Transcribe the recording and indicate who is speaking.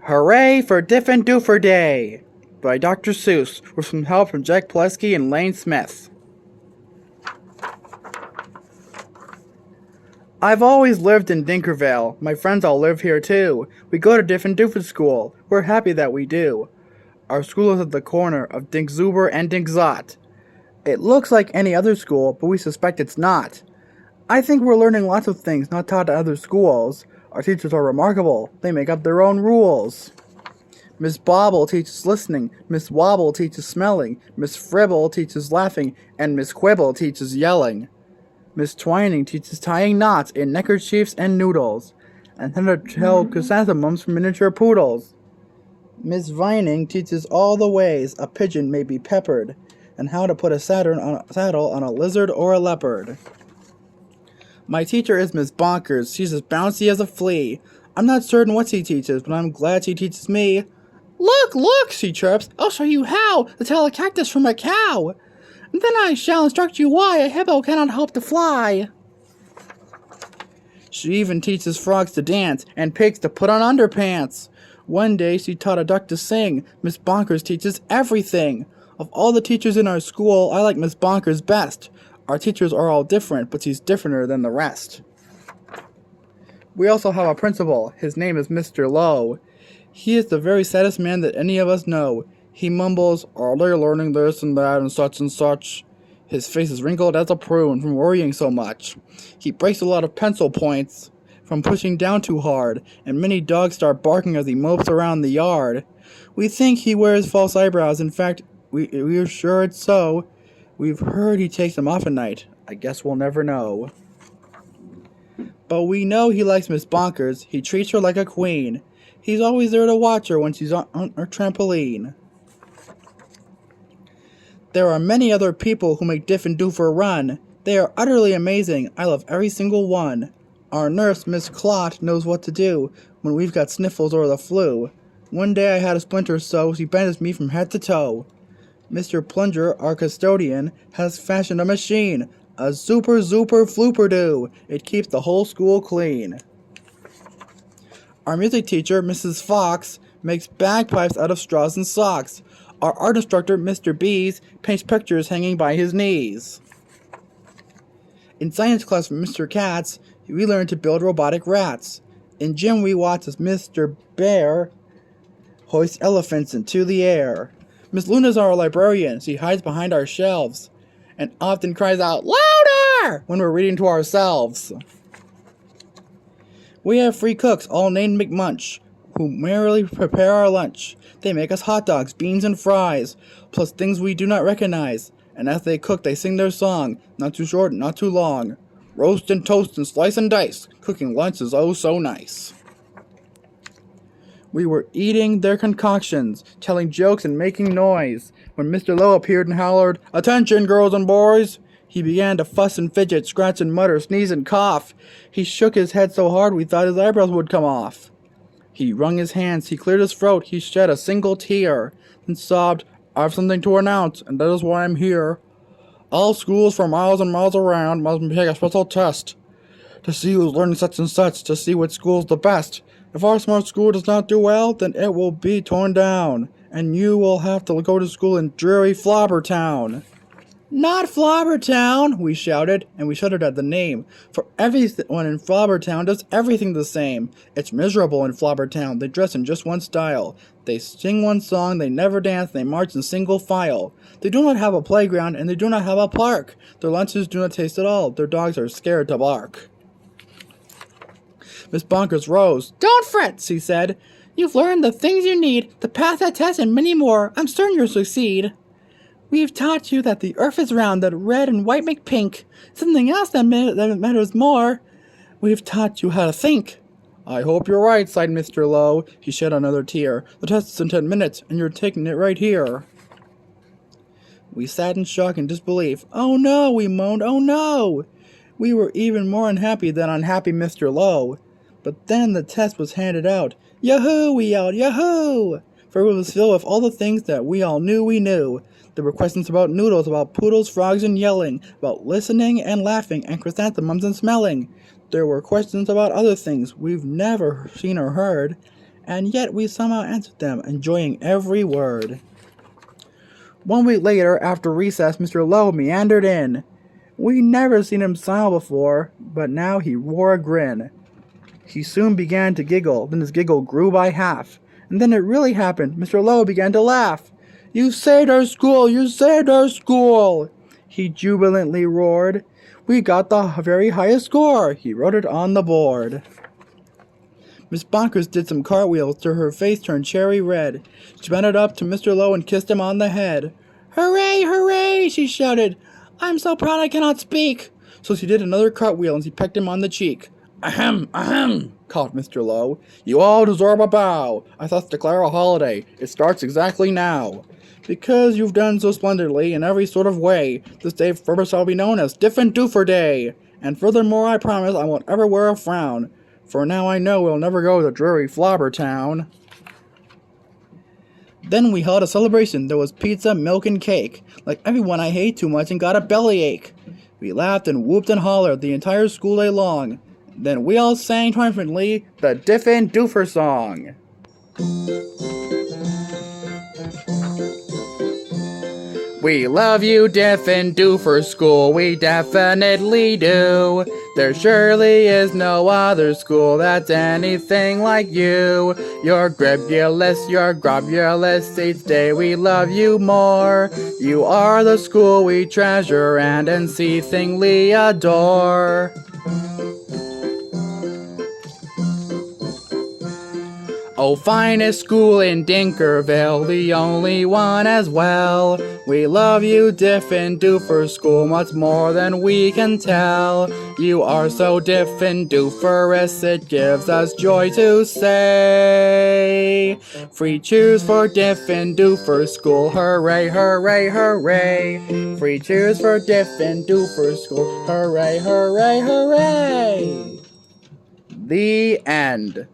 Speaker 1: Hooray for Diffendoofer Day! By Dr. Seuss, with some help from Jack Plesky and Lane Smith. I've always lived in Dinkerville. My friends all live here too. We go to Diffendoofer school. We're happy that we do. Our school is at the corner of Dinkzuber and Dinkzot. It looks like any other school, but we suspect it's not. I think we're learning lots of things not taught at other schools. Our teachers are remarkable. They make up their own rules. Miss Bobble teaches listening, Miss Wobble teaches smelling, Miss Fribble teaches laughing, and Miss Quibble teaches yelling. Miss Twining teaches tying knots in neckerchiefs and noodles, and how to tell chrysanthemums from miniature poodles. Miss Vining teaches all the ways a pigeon may be peppered, and how to put a saddle on a lizard or a leopard. My teacher is Miss Bonkers. She's as bouncy as a flea. I'm not certain what she teaches, but I'm glad she teaches me. Look, look, she chirps. I'll show you how to tell a cactus from a cow. And then I shall instruct you why a hippo cannot hope to fly. She even teaches frogs to dance and pigs to put on underpants. One day she taught a duck to sing. Miss Bonkers teaches everything. Of all the teachers in our school, I like Miss Bonkers best. Our teachers are all different, but she's differenter than the rest. We also have a principal. His name is Mr. Lowe. He is the very saddest man that any of us know. He mumbles, "Are they learning this and that and such and such?" His face is wrinkled as a prune from worrying so much. He breaks a lot of pencil points from pushing down too hard, and many dogs start barking as he mopes around the yard. We think he wears false eyebrows. In fact, we're sure it's so. We've heard he takes them off at night. I guess we'll never know. But we know he likes Miss Bonkers. He treats her like a queen. He's always there to watch her when she's on her trampoline. There are many other people who make Diffendoofer run. They are utterly amazing. I love every single one. Our nurse, Miss Clot, knows what to do when we've got sniffles or the flu. One day I had a splinter so she bandaged me from head to toe. Mr. Plunger, our custodian, has fashioned a machine, a super flooper-doo. It keeps the whole school clean. Our music teacher, Mrs. Fox, makes bagpipes out of straws and socks. Our art instructor, Mr. Bees, paints pictures hanging by his knees. In science class from Mr. Katz, we learn to build robotic rats. In gym, we watch as Mr. Bear hoists elephants into the air. Miss Luna's our librarian. She hides behind our shelves and often cries out, "Louder!" when we're reading to ourselves. We have free cooks, all named McMunch, who merrily prepare our lunch. They make us hot dogs, beans, and fries, plus things we do not recognize. And as they cook, they sing their song, not too short, not too long. Roast and toast and slice and dice. Cooking lunch is oh so nice. We were eating their concoctions, telling jokes and making noise, when Mr. Lowe appeared and hollered, "Attention, girls and boys!" He began to fuss and fidget, scratch and mutter, sneeze and cough. He shook his head so hard we thought his eyebrows would come off. He wrung his hands, he cleared his throat, he shed a single tear, then sobbed, "I've something to announce, and that is why I'm here. All schools for miles and miles around must take a special test to see who's learning such and such, to see which school's the best. If our smart school does not do well, then it will be torn down, and you will have to go to school in dreary Flobbertown." "Not Flobbertown!" we shouted, and we shuddered at the name, for everyone in Flobbertown does everything the same. It's miserable in Flobbertown. They dress in just one style. They sing one song, they never dance, they march in single file. They do not have a playground, and they do not have a park. Their lunches do not taste at all. Their dogs are scared to bark. Miss Bonkers rose. "Don't fret," she said. "You've learned the things you need to pass that test and many more. I'm certain you'll succeed. We've taught you that the earth is round, that red and white make pink. Something else that matters more. We've taught you how to think." "I hope you're right," sighed Mr. Lowe. He shed another tear. "The test is in 10 minutes, and you're taking it right here." We sat in shock and disbelief. "Oh no," we moaned, "oh no." We were even more unhappy than unhappy Mr. Lowe. But then the test was handed out. "Yahoo!" we yelled, "Yahoo!" For it was filled with all the things that we all knew we knew. There were questions about noodles, about poodles, frogs, and yelling, about listening and laughing, and chrysanthemums and smelling. There were questions about other things we've never seen or heard, and yet we somehow answered them, enjoying every word. 1 week later, after recess, Mr. Lowe meandered in. We never seen him smile before, but now he wore a grin. He soon began to giggle, then his giggle grew by half, and then it really happened. Mr. Lowe began to laugh. "You saved our school! You saved our school!" he jubilantly roared. "We got the very highest score!" He wrote it on the board. Miss Bonkers did some cartwheels till her face turned cherry red. She bent up to Mr. Lowe and kissed him on the head. "Hooray, hooray!" she shouted. "I'm so proud I cannot speak." So she did another cartwheel and she pecked him on the cheek. "Ahem, ahem," coughed Mr. Lowe. "You all deserve a bow. I thus declare a holiday. It starts exactly now. Because you've done so splendidly in every sort of way, this day forever shall be known as Diffendoofer Day. And furthermore, I promise I won't ever wear a frown, for now I know we'll never go to dreary Flobber Town." Then we held a celebration. There was pizza, milk, and cake. Like everyone, I ate too much and got a bellyache. We laughed and whooped and hollered the entire school day long. Then we all sang triumphantly the Diffendoofer song. We love you, Diffendoofer School, we definitely do. There surely is no other school that's anything like you. You're gribulous, you're grobulous, each day we love you more. You are the school we treasure and unceasingly adore. Oh, finest school in Dinkerville, the only one as well. We love you, Diffendoofer School, much more than we can tell. You are so Diffendooferous, it gives us joy to say. Free cheers for Diffendoofer School, hooray, hooray, hooray. Free cheers for Diffendoofer School, hooray, hooray, hooray. The end.